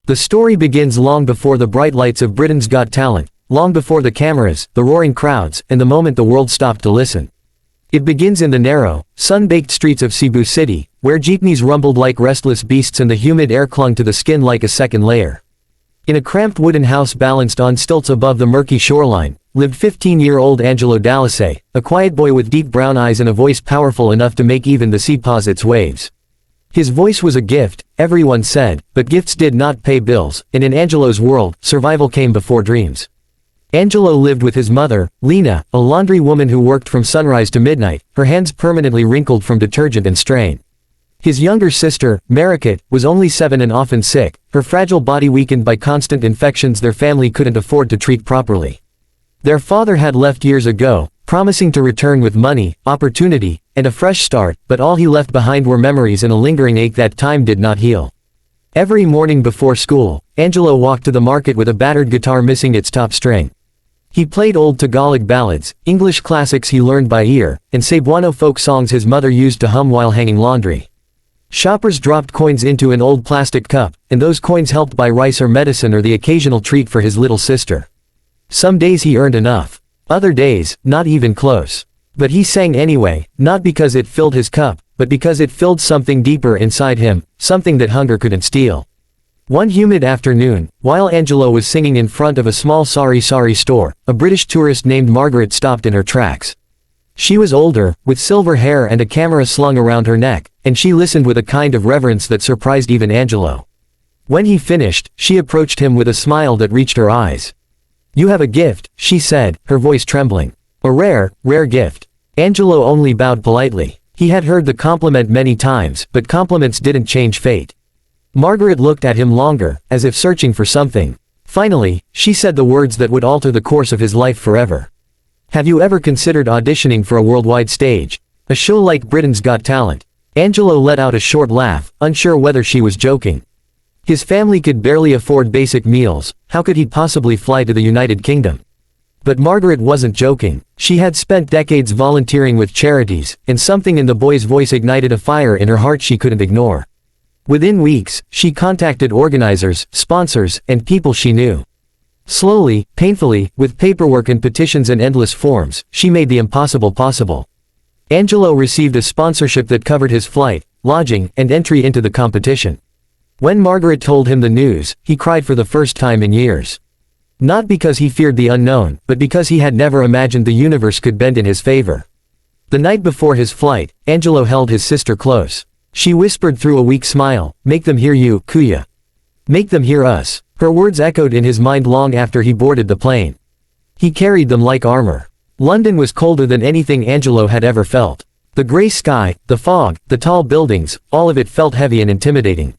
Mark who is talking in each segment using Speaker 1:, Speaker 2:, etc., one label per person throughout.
Speaker 1: The story begins long before the bright lights of Britain's Got Talent, long before the cameras, the roaring crowds, and the moment the world stopped to listen. It begins in the narrow, sun-baked streets of Cebu City, where jeepneys rumbled like restless beasts and the humid air clung to the skin like a second layer. In a cramped wooden house balanced on stilts above the murky shoreline, lived 15-year-old Angelo Dalisay, a quiet boy with deep brown eyes and a voice powerful enough to make even the sea pause its waves. His voice was a gift, everyone said, but gifts did not pay bills, and in Angelo's world, survival came before dreams. Angelo lived with his mother, Lena, a laundry woman who worked from sunrise to midnight, her hands permanently wrinkled from detergent and strain. His younger sister, Maricat, was only 7 and often sick, her fragile body weakened by constant infections their family couldn't afford to treat properly. Their father had left years ago, promising to return with money, opportunity, and a fresh start, but all he left behind were memories and a lingering ache that time did not heal. Every morning before school, Angelo walked to the market with a battered guitar missing its top string. He played old Tagalog ballads, English classics he learned by ear, and Cebuano folk songs his mother used to hum while hanging laundry. Shoppers dropped coins into an old plastic cup, and those coins helped buy rice or medicine or the occasional treat for his little sister. Some days he earned enough. Other days, not even close. But he sang anyway, not because it filled his cup, but because it filled something deeper inside him, something that hunger couldn't steal. One humid afternoon, while Angelo was singing in front of a small sari store, a British tourist named Margaret stopped in her tracks. She was older, with silver hair and a camera slung around her neck, and she listened with a kind of reverence that surprised even Angelo. When he finished, she approached him with a smile that reached her eyes. "You have a gift," she said, her voice trembling. "A rare, rare gift." Angelo only bowed politely. He had heard the compliment many times, but compliments didn't change fate. Margaret looked at him longer, as if searching for something. Finally, she said the words that would alter the course of his life forever. "Have you ever considered auditioning for a worldwide stage? A show like Britain's Got Talent?" Angelo let out a short laugh, unsure whether she was joking. His family could barely afford basic meals, how could he possibly fly to the United Kingdom? But Margaret wasn't joking. She had spent decades volunteering with charities, and something in the boy's voice ignited a fire in her heart she couldn't ignore. Within weeks, she contacted organizers, sponsors, and people she knew. Slowly, painfully, with paperwork and petitions and endless forms, she made the impossible possible. Angelo received a sponsorship that covered his flight, lodging, and entry into the competition. When Margaret told him the news, he cried for the first time in years. Not because he feared the unknown, but because he had never imagined the universe could bend in his favor. The night before his flight, Angelo held his sister close. She whispered through a weak smile, "Make them hear you, Kuya. Make them hear us." Her words echoed in his mind long after he boarded the plane. He carried them like armor. London was colder than anything Angelo had ever felt. The gray sky, the fog, the tall buildings, all of it felt heavy and intimidating.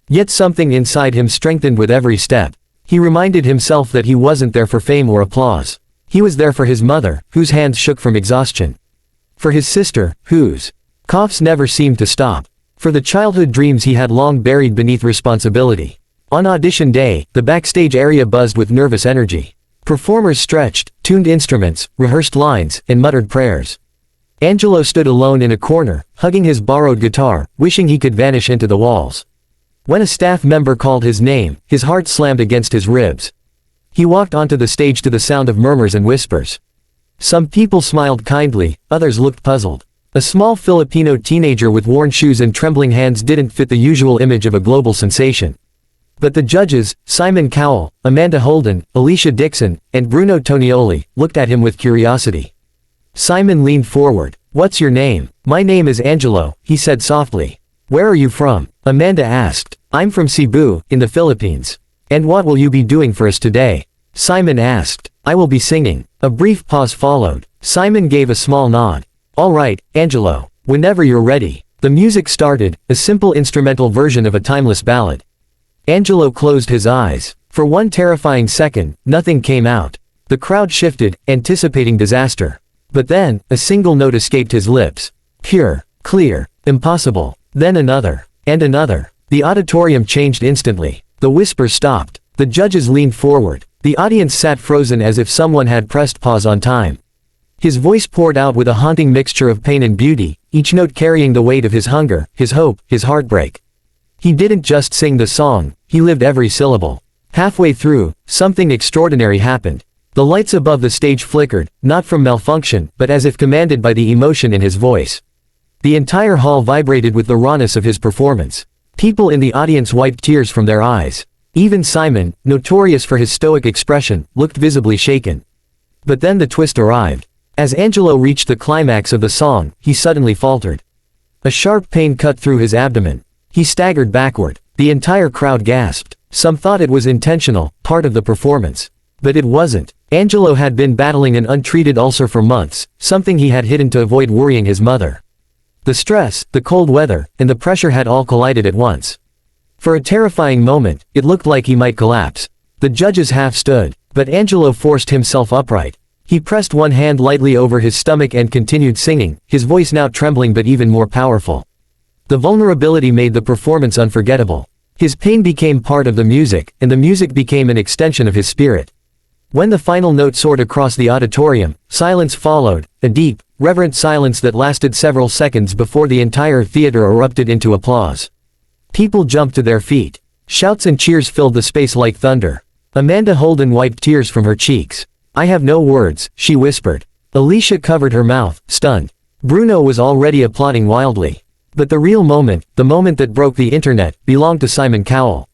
Speaker 1: Yet something inside him strengthened with every step. He reminded himself that he wasn't there for fame or applause. He was there for his mother, whose hands shook from exhaustion. For his sister, whose coughs never seemed to stop. For the childhood dreams he had long buried beneath responsibility. On audition day, the backstage area buzzed with nervous energy. Performers stretched, tuned instruments, rehearsed lines, and muttered prayers. Angelo stood alone in a corner, hugging his borrowed guitar, wishing he could vanish into the walls. When a staff member called his name, his heart slammed against his ribs. He walked onto the stage to the sound of murmurs and whispers. Some people smiled kindly, others looked puzzled. A small Filipino teenager with worn shoes and trembling hands didn't fit the usual image of a global sensation. But the judges, Simon Cowell, Amanda Holden, Alicia Dixon, and Bruno Tonioli, looked at him with curiosity. Simon leaned forward. "What's your name?" "My name is Angelo," he said softly. "Where are you from?" Amanda asked. "I'm from Cebu, in the Philippines." "And what will you be doing for us today?" Simon asked. "I will be singing." A brief pause followed. Simon gave a small nod. "All right, Angelo. Whenever you're ready." The music started, a simple instrumental version of a timeless ballad. Angelo closed his eyes. For one terrifying second, nothing came out. The crowd shifted, anticipating disaster. But then, a single note escaped his lips. Pure, clear, impossible. Then another. And another. The auditorium changed instantly. The whispers stopped. The judges leaned forward. The audience sat frozen as if someone had pressed pause on time. His voice poured out with a haunting mixture of pain and beauty, each note carrying the weight of his hunger, his hope, his heartbreak. He didn't just sing the song, he lived every syllable. Halfway through, something extraordinary happened. The lights above the stage flickered, not from malfunction, but as if commanded by the emotion in his voice. The entire hall vibrated with the rawness of his performance. People in the audience wiped tears from their eyes. Even Simon, notorious for his stoic expression, looked visibly shaken. But then the twist arrived. As Angelo reached the climax of the song, he suddenly faltered. A sharp pain cut through his abdomen. He staggered backward. The entire crowd gasped. Some thought it was intentional, part of the performance. But it wasn't. Angelo had been battling an untreated ulcer for months, something he had hidden to avoid worrying his mother. The stress, the cold weather, and the pressure had all collided at once. For a terrifying moment, it looked like he might collapse. The judges half stood, but Angelo forced himself upright. He pressed one hand lightly over his stomach and continued singing, his voice now trembling but even more powerful. The vulnerability made the performance unforgettable. His pain became part of the music, and the music became an extension of his spirit. When the final note soared across the auditorium, silence followed, a deep, reverent silence that lasted several seconds before the entire theater erupted into applause. People jumped to their feet. Shouts and cheers filled the space like thunder. Amanda Holden wiped tears from her cheeks. "I have no words," she whispered. Alicia covered her mouth, stunned. Bruno was already applauding wildly. But the real moment, the moment that broke the internet, belonged to Simon Cowell.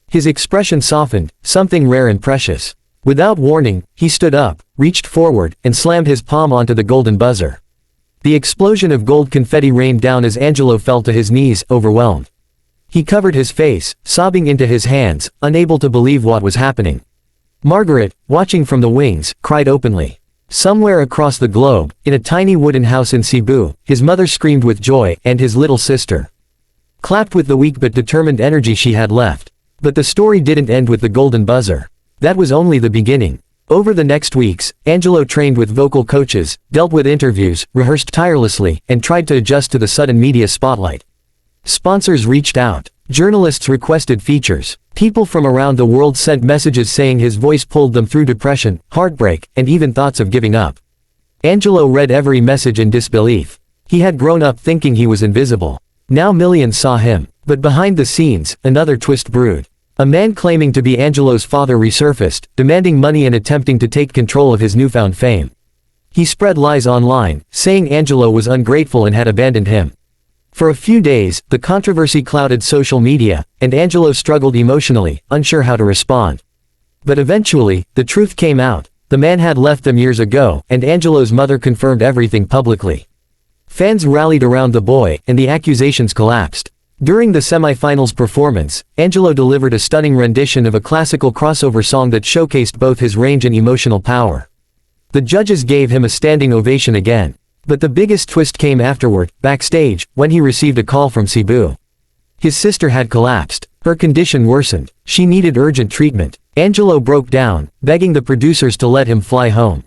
Speaker 1: His expression softened, something rare and precious. Without warning, he stood up, reached forward, and slammed his palm onto the golden buzzer. The explosion of gold confetti rained down as Angelo fell to his knees, overwhelmed. He covered his face, sobbing into his hands, unable to believe what was happening. Margaret, watching from the wings, cried openly. Somewhere across the globe, in a tiny wooden house in Cebu, his mother screamed with joy, and his little sister clapped with the weak but determined energy she had left. But the story didn't end with the golden buzzer. That was only the beginning. Over the next weeks, Angelo trained with vocal coaches, dealt with interviews, rehearsed tirelessly, and tried to adjust to the sudden media spotlight. Sponsors reached out. Journalists requested features. People from around the world sent messages saying his voice pulled them through depression, heartbreak, and even thoughts of giving up. Angelo read every message in disbelief. He had grown up thinking he was invisible. Now millions saw him. But behind the scenes, another twist brewed. A man claiming to be Angelo's father resurfaced, demanding money and attempting to take control of his newfound fame. He spread lies online, saying Angelo was ungrateful and had abandoned him. For a few days, the controversy clouded social media, and Angelo struggled emotionally, unsure how to respond. But eventually, the truth came out. The man had left them years ago, and Angelo's mother confirmed everything publicly. Fans rallied around the boy, and the accusations collapsed. During the semi-finals performance, Angelo delivered a stunning rendition of a classical crossover song that showcased both his range and emotional power. The judges gave him a standing ovation again. But the biggest twist came afterward, backstage, when he received a call from Cebu. His sister had collapsed. Her condition worsened. She needed urgent treatment. Angelo broke down, begging the producers to let him fly home.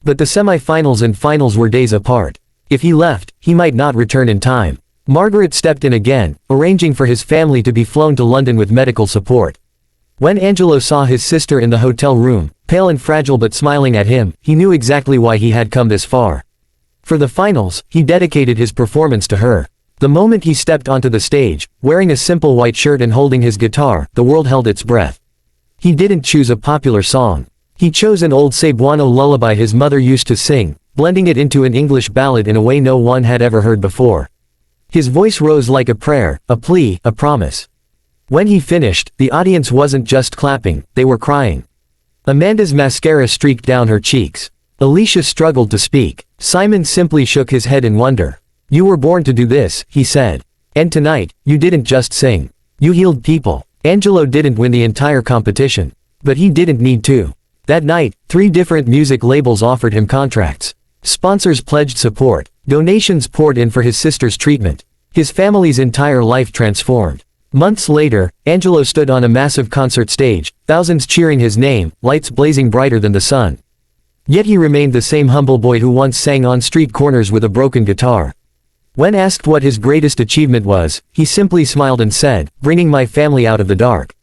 Speaker 1: But the semi-finals and finals were days apart. If he left, he might not return in time. Margaret stepped in again, arranging for his family to be flown to London with medical support. When Angelo saw his sister in the hotel room, pale and fragile but smiling at him, he knew exactly why he had come this far. For the finals, he dedicated his performance to her. The moment he stepped onto the stage, wearing a simple white shirt and holding his guitar, the world held its breath. He didn't choose a popular song. He chose an old Cebuano lullaby his mother used to sing, blending it into an English ballad in a way no one had ever heard before. His voice rose like a prayer, a plea, a promise. When he finished, the audience wasn't just clapping, they were crying. Amanda's mascara streaked down her cheeks. Alicia struggled to speak. Simon simply shook his head in wonder. "You were born to do this," he said. "And tonight, you didn't just sing. You healed people." Angelo didn't win the entire competition. But he didn't need to. That night, 3 different music labels offered him contracts. Sponsors pledged support. Donations poured in for his sister's treatment. His family's entire life transformed. Months later, Angelo stood on a massive concert stage, thousands cheering his name, lights blazing brighter than the sun. Yet he remained the same humble boy who once sang on street corners with a broken guitar. When asked what his greatest achievement was, he simply smiled and said, "Bringing my family out of the dark."